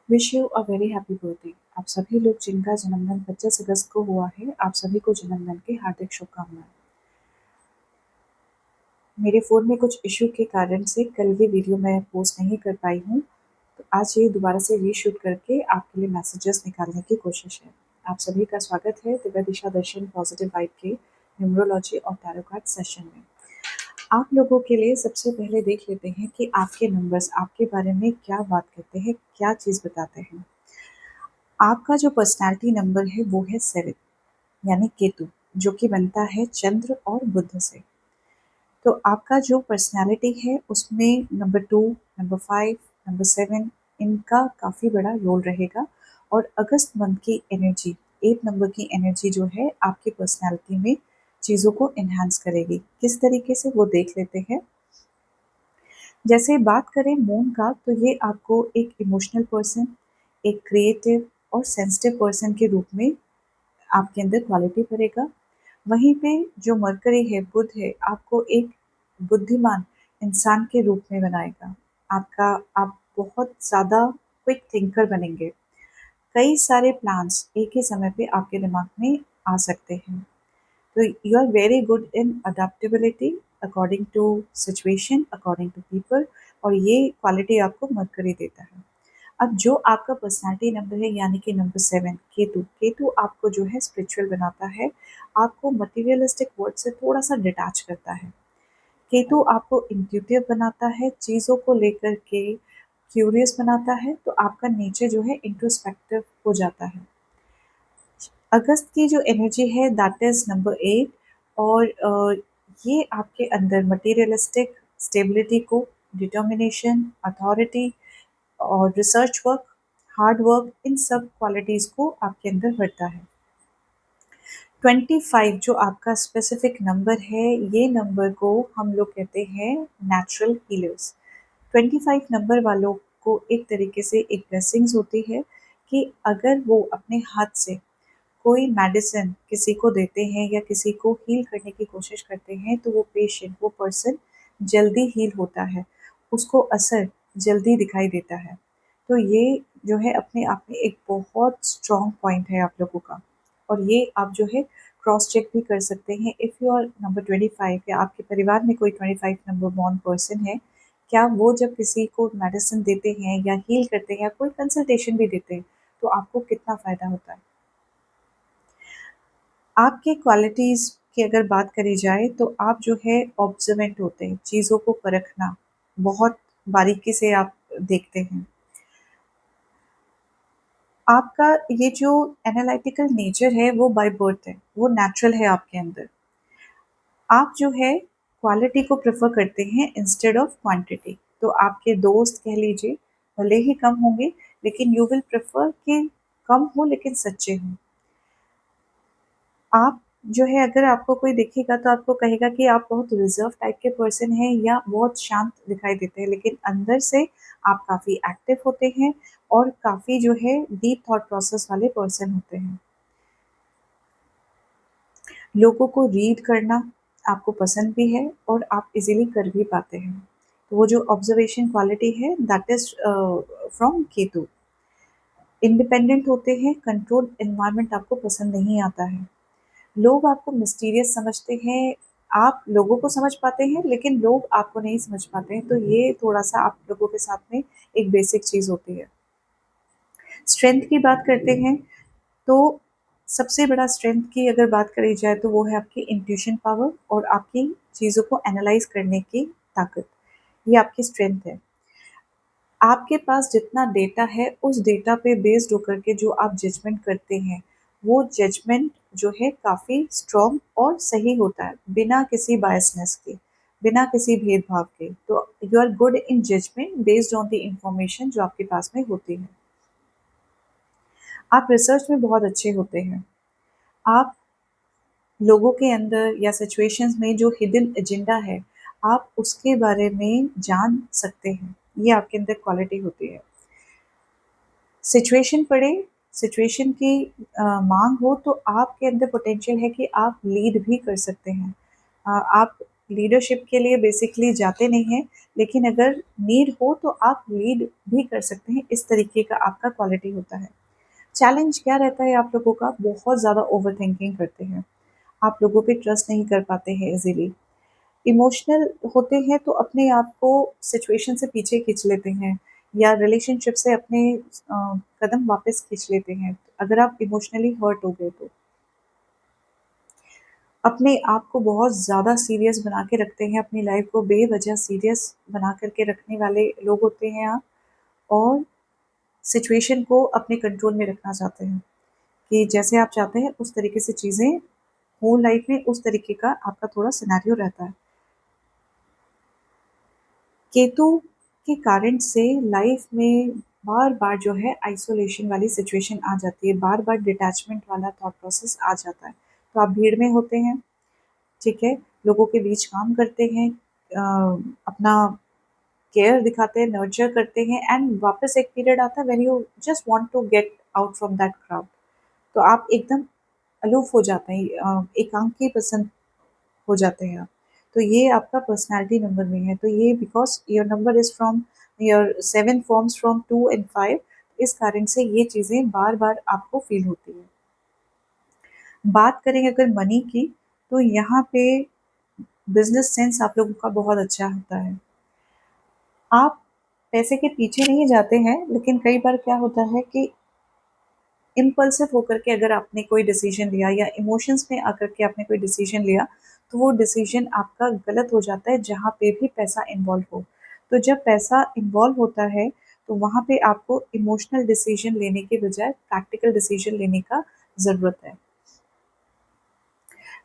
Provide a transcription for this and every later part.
Wish you a very happy birthday. आप सभी लोग जिनका जन्मदिन 25 अगस्त को हुआ है, आप सभी को जन्मदिन की हार्दिक शुभकामनाएं। मेरे फ़ोन में कुछ इशू के कारण से कल ये वीडियो मैं पोस्ट नहीं कर पाई हूँ, तो आज ये दोबारा से रीशूट करके आपके लिए मैसेजेस निकालने की कोशिश है। आप सभी का स्वागत है दिव्या दिशा दर्शन पॉजिटिव वाइब के न्यूमरोलॉजी और टैरो कार्ड सेशन में। आप लोगों के लिए सबसे पहले देख लेते हैं कि आपके नंबर्स आपके बारे में क्या बात करते हैं, क्या चीज़ बताते हैं। आपका जो पर्सनैलिटी नंबर है वो है 7 यानी केतु, जो कि बनता है चंद्र और बुध से। तो आपका जो पर्सनैलिटी है उसमें नंबर 2, नंबर 5, नंबर 7 इनका काफ़ी बड़ा रोल रहेगा और अगस्त मंथ की एनर्जी, 8 नंबर की एनर्जी जो है आपकी पर्सनैलिटी में चीज़ों को एनहांस करेगी। किस तरीके से वो देख लेते हैं। जैसे बात करें मून का तो ये आपको एक इमोशनल पर्सन, एक क्रिएटिव और सेंसिटिव पर्सन के रूप में आपके अंदर क्वालिटी भरेगा। वहीं पे जो मरकरी है, बुध है, आपको एक बुद्धिमान इंसान के रूप में बनाएगा। आप बहुत ज़्यादा क्विक थिंकर बनेंगे। कई सारे प्लान्स एक ही समय पे आपके दिमाग में आ सकते हैं। तो you are very good in adaptability according to situation, according to people, और ये क्वालिटी आपको मरकरी देता है। अब जो आपका पर्सनैलिटी नंबर है यानी कि नंबर 7 केतु, केतु आपको जो है स्पिरिचुअल बनाता है, आपको मटेरियलिस्टिक वर्ड से थोड़ा-सा डिटैच करता है। केतु आपको इंट्यूटिव बनाता है, चीज़ों को लेकर के क्यूरियस बनाता है, तो आपका नेचर जो है इंट्रोस्पेक्टिव हो जाता है। अगस्त की जो एनर्जी है दैट इज़ नंबर 8, और ये आपके अंदर मटेरियलिस्टिक स्टेबिलिटी को, डिटर्मिनेशन, अथॉरिटी और रिसर्च वर्क, हार्ड वर्क, इन सब क्वालिटीज़ को आपके अंदर भरता है। 25 जो आपका स्पेसिफिक नंबर है, ये नंबर को हम लोग कहते हैं नेचुरल हीलर्स। 25 नंबर वालों को एक तरीके से एक ब्लेसिंग्स होती है कि अगर वो अपने हाथ से कोई मेडिसिन किसी को देते हैं या किसी को हील करने की कोशिश करते हैं, तो वो पेशेंट, वो पर्सन जल्दी हील होता है, उसको असर जल्दी दिखाई देता है। तो ये जो है अपने आप में एक बहुत स्ट्रॉन्ग पॉइंट है आप लोगों का, और ये आप जो है क्रॉस चेक भी कर सकते हैं। इफ़ यू आर नंबर 25 या आपके परिवार में कोई 25 नंबर बॉर्न पर्सन है, क्या वो जब किसी को मेडिसिन देते हैं या हील करते हैं या कोई कंसल्टेशन भी देते हैं, तो आपको कितना फ़ायदा होता है। आपके क्वालिटीज़ की अगर बात करी जाए तो आप जो है ऑब्जर्वेंट होते हैं, चीज़ों को परखना बहुत बारीकी से आप देखते हैं। आपका ये जो एनालिटिकल नेचर है वो बाय बर्थ है, वो नेचुरल है आपके अंदर। आप जो है क्वालिटी को प्रेफ़र करते हैं इंस्टेड ऑफ क्वांटिटी। तो आपके दोस्त कह लीजिए, भले ही कम होंगे, लेकिन यू विल प्रेफ़र कि कम हो लेकिन सच्चे हों। आप जो है अगर आपको कोई दिखेगा तो आपको कहेगा कि आप बहुत रिज़र्व टाइप के पर्सन हैं या बहुत शांत दिखाई देते हैं, लेकिन अंदर से आप काफ़ी एक्टिव होते हैं और काफ़ी जो है डीप थॉट प्रोसेस वाले पर्सन होते हैं। लोगों को रीड करना आपको पसंद भी है और आप इज़िली कर भी पाते हैं। तो वो जो ऑब्ज़र्वेशन क्वालिटी है that is from Ketu. Independent होते हैं, कंट्रोल्ड एनवायरनमेंट आपको पसंद नहीं आता है। लोग आपको मिस्टीरियस समझते हैं, आप लोगों को समझ पाते हैं, लेकिन लोग आपको नहीं समझ पाते हैं, तो ये थोड़ा-सा आप लोगों के साथ में एक बेसिक चीज़ होती है। स्ट्रेंथ की बात करते हैं, तो सबसे बड़ा स्ट्रेंथ की अगर बात करी जाए तो वो है आपकी इंट्यूशन पावर और आपकी चीज़ों को एनालाइज़ करने की ताकत, ये आपकी स्ट्रेंथ है। आपके पास जितना डेटा है, उस डेटा पे बेस्ड होकर के जो आप जजमेंट करते हैं, वो जजमेंट जो है काफ़ी स्ट्रॉन्ग और सही होता है, बिना किसी बायसनेस के, बिना किसी भेदभाव के। तो you are good in judgement based on the information जो आपके पास में होती है। आप रिसर्च में बहुत अच्छे होते हैं। आप लोगों के अंदर या सिचुएशंस में जो हिडन एजेंडा है, आप उसके बारे में जान सकते हैं। ये आपके अंदर क्वालिटी होती है। सिचुएशन पड़े, सिचुएशन की माँग हो तो आपके अंदर पोटेंशियल है कि आप लीड भी कर सकते हैं। आप लीडरशिप के लिए बेसिकली जाते नहीं हैं, लेकिन अगर नीड हो तो आप लीड भी कर सकते हैं, इस तरीके का आपका क्वालिटी होता है। चैलेंज क्या रहता है आप लोगों का? बहुत ज़्यादा ओवरथिंकिंग करते हैं, आप लोगों पे ट्रस्ट नहीं कर पाते हैं इज़िली। इमोशनल होते हैं तो अपने आप को सिचुएशन से पीछे खींच लेते हैं या रिलेशनशिप से अपने कदम वापस खींच लेते हैं, अगर आप इमोशनली हर्ट हो गए तो। अपने आप को बहुत ज़्यादा सीरियस बना के रखते हैं, अपनी लाइफ को बेवजह सीरियस बना करके रखने वाले लोग होते हैं आप, और सिचुएशन को अपने कंट्रोल में रखना चाहते हैं कि जैसे आप चाहते हैं उस तरीके से चीज़ें हो लाइफ में, उस तरीके का आपका थोड़ा सिनेरियो रहता है। केतु के कारण से लाइफ में बार-बार जो है आइसोलेशन वाली सिचुएशन आ जाती है, बार-बार डिटैचमेंट वाला थॉट प्रोसेस आ जाता है। तो आप भीड़ में होते हैं, ठीक है? लोगों के बीच काम करते हैं, अपना केयर दिखाते हैं, नर्चर करते हैं, एंड वापस एक पीरियड आता है when you just want to get out from that crowd. तो आप एकदम अलूफ हो जाते हैं, एकांकी पसंद हो जाते हैं आप। तो ये आपका पर्सनैलिटी नंबर में है। तो ये because your number is from your 7 forms from 2 and 5, इस कारण से ये चीज़ें बार-बार आपको फ़ील होती हैं। बात करें अगर मनी की, तो यहाँ पे बिज़नेस सेंस आप लोगों का बहुत अच्छा होता है। आप पैसे के पीछे नहीं जाते हैं, लेकिन कई बार क्या होता है कि इम्पल्सिव होकर के अगर आपने कोई डिसीजन लिया या इमोशंस में आकर के आपने कोई डिसीजन लिया, तो वो डिसीजन आपका गलत हो जाता है जहाँ पे भी पैसा इन्वॉल्व हो। तो जब पैसा इन्वॉल्व होता है, तो वहाँ पे आपको इमोशनल डिसीजन लेने के बजाय प्रैक्टिकल डिसीजन लेने का ज़रूरत है।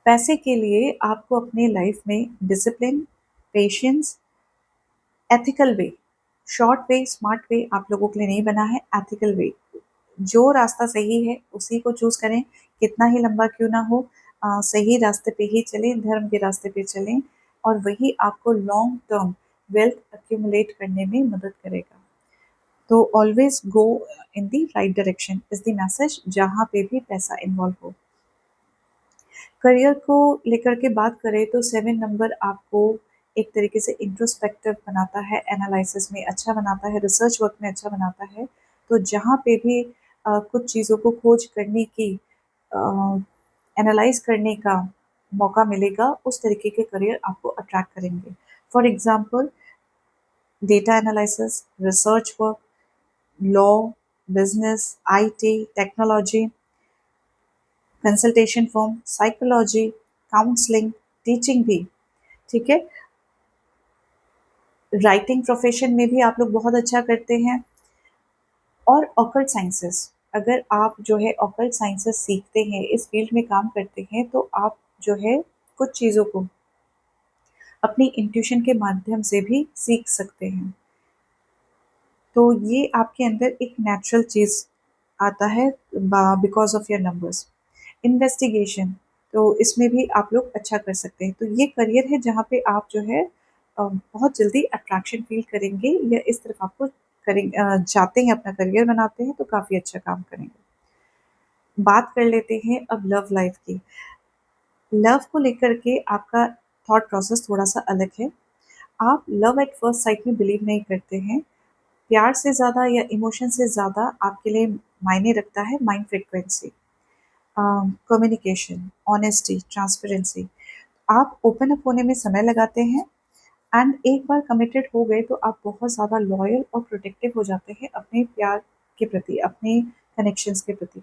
पैसे के लिए आपको अपने लाइफ में डिसिप्लिन, पेशेंस, एथिकल वे, शॉर्ट वे, स्मार्ट वे आप लोगों के लिए नहीं बना है, एथिकल वे। जो रास्ता सही है उसी को चूज़ करें, कितना ही लंबा क्यों ना हो, सही रास्ते पे ही चलें, धर्म के रास्ते पे चलें, और वही आपको लॉन्ग टर्म वेल्थ एक्यूमुलेट करने में मदद करेगा। तो always go in the right direction is the message, जहाँ पे भी पैसा इन्वॉल्व हो। करियर को लेकर के बात करें तो 7 नंबर आपको एक तरीके से इंट्रोस्पेक्टिव बनाता है, एनालिसिस में अच्छा बनाता है, रिसर्च वर्क में अच्छा बनाता है। तो जहाँ पे भी कुछ चीज़ों को खोज करने की, एनालाइज़ करने का मौका मिलेगा, उस तरीके के करियर आपको अट्रैक्ट करेंगे। For example data analysis, research work, law, business, IT, technology, consultation firm, psychology, counselling, teaching भी, ठीक है? राइटिंग प्रोफ़ेशन में भी आप लोग बहुत अच्छा करते हैं, और ऑकल्ट साइंसेस, अगर आप जो है ऑकल्ट साइंसेस सीखते हैं, इस फ़ील्ड में काम करते हैं, तो आप जो है कुछ चीज़ों को अपनी इंट्यूशन के माध्यम से भी सीख सकते हैं। तो ये आपके अंदर एक नेचुरल चीज़ आता है because of your numbers. Investigation, तो इसमें भी आप लोग अच्छा कर सकते हैं। तो ये करियर है जहाँ पे आप जो है बहुत जल्दी अट्रैक्शन फ़ील करेंगे, या इस तरफ आपको चाहते हैं, अपना करियर बनाते हैं तो काफ़ी अच्छा काम करेंगे। बात कर लेते हैं अब लव लाइफ़ की। लव को लेकर के आपका थॉट प्रोसेस थोड़ा-सा अलग है। आप लव एट फर्स्ट साइट में बिलीव नहीं करते हैं। प्यार से ज़्यादा या इमोशन से ज़्यादा आपके लिए मायने रखता है mind frequency, communication, honesty, transparency. आप ओपन अप होने में समय लगाते हैं, एंड एक बार कमिटेड हो गए तो आप बहुत ज़्यादा लॉयल और प्रोटेक्टिव हो जाते हैं अपने प्यार के प्रति, अपने कनेक्शंस के प्रति।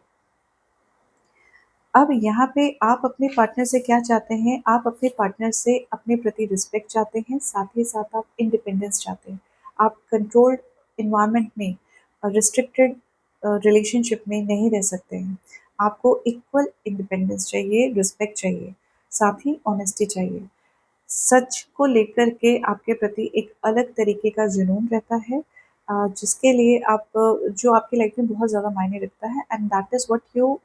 अब यहाँ पे आप अपने पार्टनर से क्या चाहते हैं? आप अपने पार्टनर से अपने प्रति रिस्पेक्ट चाहते हैं, साथ ही साथ आप इंडिपेंडेंस चाहते हैं। आप कंट्रोल्ड एनवायरनमेंट में, रिस्ट्रिक्टेड रिलेशनशिप में नहीं रह सकते हैं। आपको इक्वल इंडिपेंडेंस चाहिए, रिस्पेक्ट चाहिए, साथ ही ऑनेस्टी चाहिए। सच को लेकर के आपके प्रति एक अलग तरीके का जुनून रहता है, जिसके लिए जो आपकी लाइफ में बहुत ज़्यादा मायने रखता है, and that is what you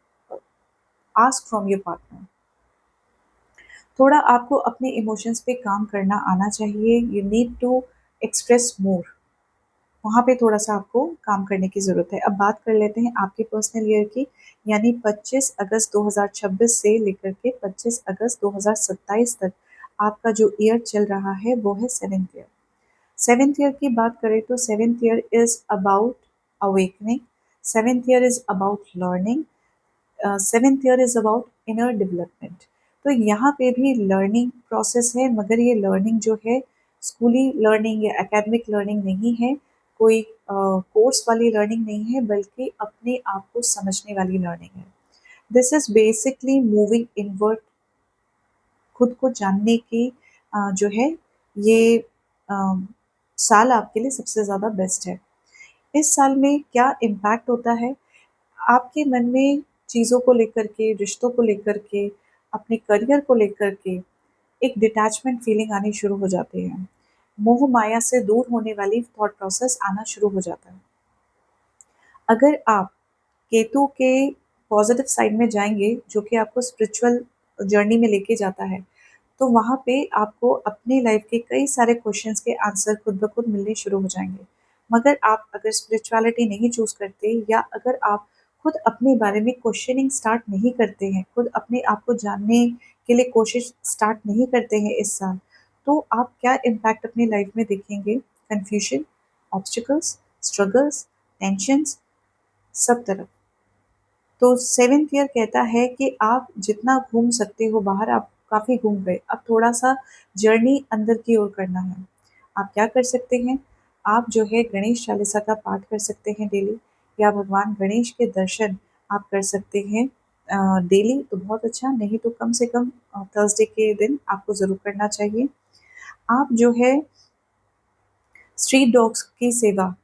ask from your partner. थोड़ा आपको अपने इमोशंस पे काम करना आना चाहिए, यू नीड टू एक्सप्रेस मोर, वहाँ पे थोड़ा-सा आपको काम करने की ज़रूरत है। अब बात कर लेते हैं आपके पर्सनल ईयर की, यानी 25 अगस्त 2026 से लेकर के 25 अगस्त 2027 तक आपका जो ईयर चल रहा है वो है 7th ईयर। 7th ईयर की बात करें तो 7th year is about awakening, 7th year is about learning, 7th year is about inner development. तो यहाँ पे भी लर्निंग प्रोसेस है, मगर ये लर्निंग जो है स्कूली लर्निंग या एकेडमिक लर्निंग नहीं है, कोई कोर्स वाली लर्निंग नहीं है, बल्कि अपने आप को समझने वाली लर्निंग है। This is basically moving inward, खुद को जानने की जो है ये अ, साल आपके लिए सबसे ज़्यादा बेस्ट है। इस साल में क्या इम्पैक्ट होता है? आपके मन में चीज़ों को लेकर के, रिश्तों को लेकर के, अपने करियर को लेकर के एक डिटैचमेंट फीलिंग आनी शुरू हो जाती है। मोह माया से दूर होने वाली थॉट प्रोसेस आना शुरू हो जाता है। अगर आप केतु के पॉजिटिव साइड में जाएँगे, जो कि आपको स्पिरिचुअल जर्नी में लेके जाता है, तो वहाँ पे आपको अपनी लाइफ के कई सारे क्वेश्चंस के आंसर खुद ब खुद मिलने शुरू हो जाएँगे। मगर आप अगर स्पिरिचुअलिटी नहीं चूज़ करते, या अगर आप खुद अपने बारे में क्वेश्चनिंग स्टार्ट नहीं करते हैं, खुद अपने आप को जानने के लिए कोशिश स्टार्ट नहीं करते हैं इस साल, तो आप क्या इम्पैक्ट अपनी लाइफ में देखेंगे? कन्फ्यूजन, ऑब्स्टिकल्स, स्ट्रगल्स, टेंशन्स, सब तरफ। तो 7th ईयर कहता है कि आप जितना घूम सकते हो बाहर, आप काफ़ी घूम गए, अब थोड़ा-सा जर्नी अंदर की ओर करना है। आप क्या कर सकते हैं? आप जो है गणेश चालीसा का पाठ कर सकते हैं डेली, या भगवान गणेश के दर्शन आप कर सकते हैं डेली, तो बहुत अच्छा, नहीं तो कम से कम थर्सडे के दिन आपको ज़रूर करना चाहिए। आप जो है स्ट्रीट डॉग्स की सेवा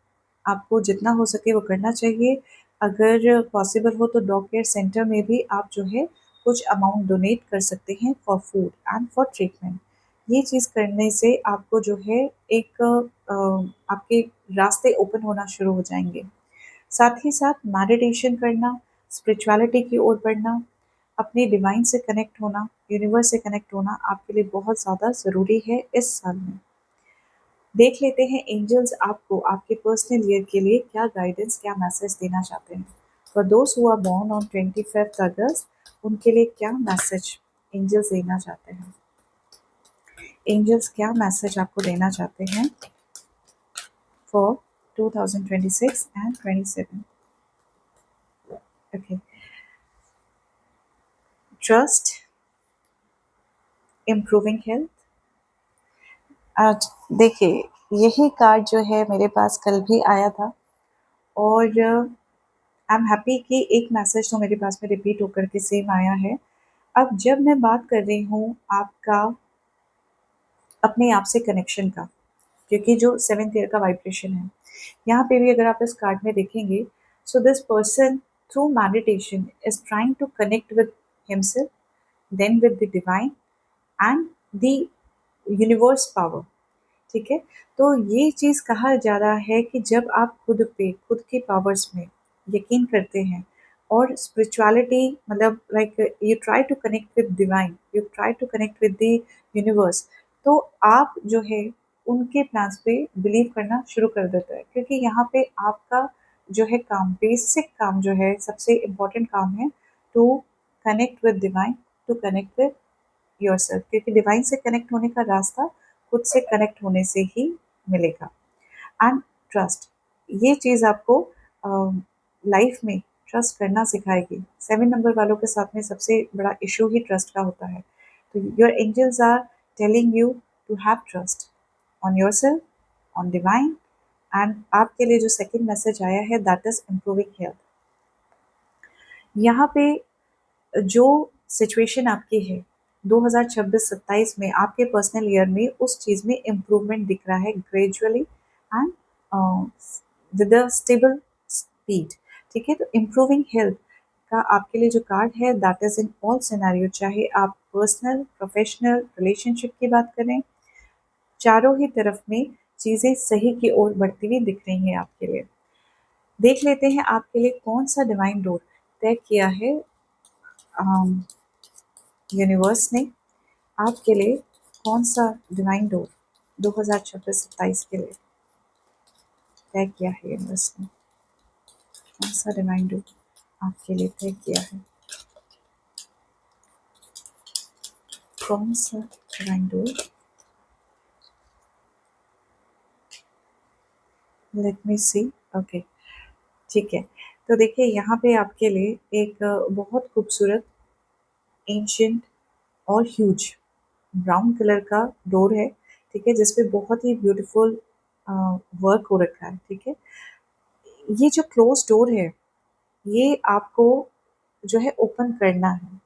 आपको जितना हो सके वो करना चाहिए। अगर पॉसिबल हो तो डॉग केयर सेंटर में भी आप जो है कुछ अमाउंट डोनेट कर सकते हैं for food and for treatment. ये चीज़ करने से आपको जो है एक आपके रास्ते ओपन होना शुरू हो जाएँगे। साथ ही साथ मेडिटेशन करना, स्पिरिचुअलिटी की ओर बढ़ना, अपने डिवाइन से कनेक्ट होना, यूनिवर्स से कनेक्ट होना आपके लिए बहुत ज़्यादा ज़रूरी है इस साल में। देख लेते हैं एंजल्स आपको आपके पर्सनल ईयर के लिए क्या गाइडेंस, क्या मैसेज देना चाहते हैं। फॉर दोस्त हु आर बोर्न ऑन 25 अगस्त, उनके लिए क्या मैसेज एंजल्स देना चाहते हैं? एंजल्स क्या मैसेज आपको देना चाहते हैं for 2026 and 27? Okay, trust, improving health. आज देखिए, यही कार्ड जो है मेरे पास कल भी आया था, और आई एम हैप्पी कि एक मैसेज तो मेरे पास में रिपीट होकर के सेम आया है। अब जब मैं बात कर रही हूँ आपका अपने आप से कनेक्शन का, क्योंकि जो 7th ईयर का वाइब्रेशन है, यहाँ पे भी अगर आप इस कार्ड में देखेंगे, so this person through meditation is trying to connect with himself, then with the divine and the universe power. ठीक है? तो ये चीज़ कहा जा रहा है कि जब आप खुद पे, खुद के पावर्स में यकीन करते हैं, और स्पिरिचुअलिटी मतलब like you try to connect with divine, you try to connect with the universe, तो आप जो है उनके प्लान्स पे बिलीव करना शुरू कर देते हैं, क्योंकि यहाँ पे आपका जो है काम, बेसिक काम जो है, सबसे इम्पोर्टेंट काम है to connect with divine, to connect with yourself, क्योंकि डिवाइन से कनेक्ट होने का रास्ता खुद से कनेक्ट होने से ही मिलेगा। एंड ट्रस्ट, ये चीज़ आपको लाइफ में ट्रस्ट करना सिखाएगी। 7 नंबर वालों के साथ में सबसे बड़ा इशू ही ट्रस्ट का होता है। तो your angels are telling you to have trust on yourself, on divine, and आपके लिए जो सेकंड मैसेज आया है दैट इज इम्प्रूविंग हेल्थ। यहाँ पे जो सिचुएशन आपकी है 2026-27 में आपके पर्सनल ईयर में, उस चीज़ में इम्प्रूवमेंट दिख रहा है gradually and with a stable speed. ठीक है, तो इम्प्रूविंग हेल्थ का आपके लिए जो कार्ड है that is in all scenario, चाहे आप पर्सनल, प्रोफेशनल, रिलेशनशिप की बात करें, चारों ही तरफ में चीज़ें सही की ओर बढ़ती हुई दिख रही हैं आपके लिए। देख लेते हैं आपके लिए कौन सा डिवाइन डोर तय किया है यूनिवर्स ने आपके लिए, कौन सा डिवाइन डोर 2026-27 के लिए तय किया है यूनिवर्स ने? कौन सा डिवाइन डोर आपके लिए तय किया है? कौन सा डिवाइन डोर? लेट मी सी। ओके, ठीक है। तो देखिए यहाँ पे आपके लिए एक बहुत खूबसूरत, एंशिएंट और ह्यूज ब्राउन कलर का डोर है, ठीक है, जिसपे बहुत ही ब्यूटीफुल वर्क हो रखा है, ठीक है। ये जो क्लोज डोर है, ये आपको जो है ओपन करना है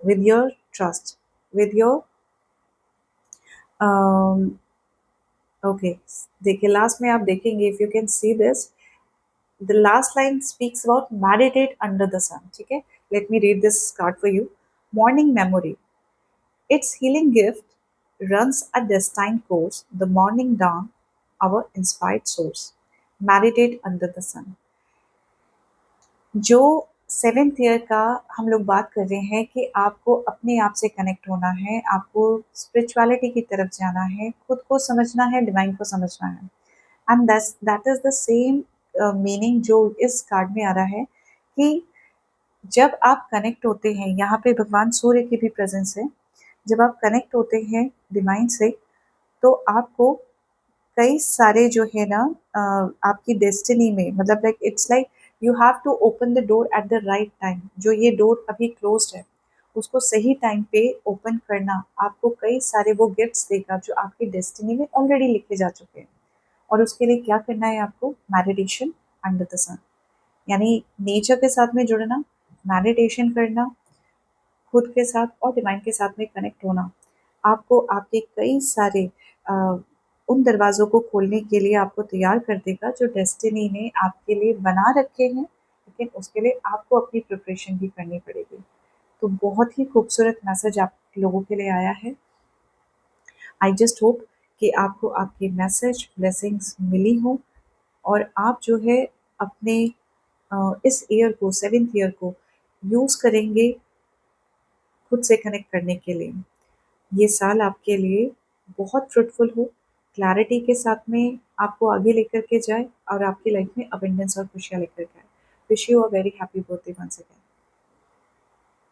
with your trust, with your okay. देखिए लास्ट में आप देखेंगे, if you can see this, the last line speaks about meditate under the sun. ठीक है, let me read this card for you. Morning memory. Its healing gift runs a destined course. The morning dawn, our inspired source. Meditate under the sun. जो seventh year का हम लोग बात कर रहे हैं कि आपको अपने आप से कनेक्ट होना है, आपको स्पिरिचुअलिटी की तरफ जाना है, खुद को समझना है, डिवाइन को समझना है। And that is the same meaning जो इस कार्ड में आ रहा है कि जब आप कनेक्ट होते हैं, यहाँ पे भगवान सूर्य की भी प्रेजेंस है। जब आप कनेक्ट होते हैं डिवाइन से, तो आपको कई सारे जो है ना आपकी डेस्टिनी में, मतलब like it's like you have to open the door at the right time. जो ये डोर अभी क्लोज्ड है, उसको सही टाइम पे ओपन करना आपको कई सारे वो गिफ्ट्स देगा जो आपकी डेस्टिनी में ऑलरेडी लिखे जा चुके हैं। और उसके लिए क्या करना है आपको? मेडिटेशन अंडर द सन, यानी नेचर के साथ में जुड़ना, मेडिटेशन करना, खुद के साथ और डिवाइन के साथ में कनेक्ट होना आपको आपके कई सारे अ, उन दरवाज़ों को खोलने के लिए आपको तैयार कर देगा जो डेस्टिनी ने आपके लिए बना रखे हैं, लेकिन उसके लिए आपको अपनी प्रिपरेशन भी करनी पड़ेगी। तो बहुत ही खूबसूरत मैसेज आप लोगों के लिए आया है। आई जस्ट होप कि आपको आपके मैसेज ब्लेसिंग्स मिली हो और आप जो है अपने इस ईयर को, सेवेंथ ईयर को यूज़ करेंगे खुद से कनेक्ट करने के लिए। ये साल आपके लिए बहुत फ्रूटफुल हो, क्लैरिटी के साथ में आपको आगे लेकर के जाए और आपकी लाइफ में अबंडेंस और खुशियाँ लेकर के आए। Wish you a very happy birthday once again.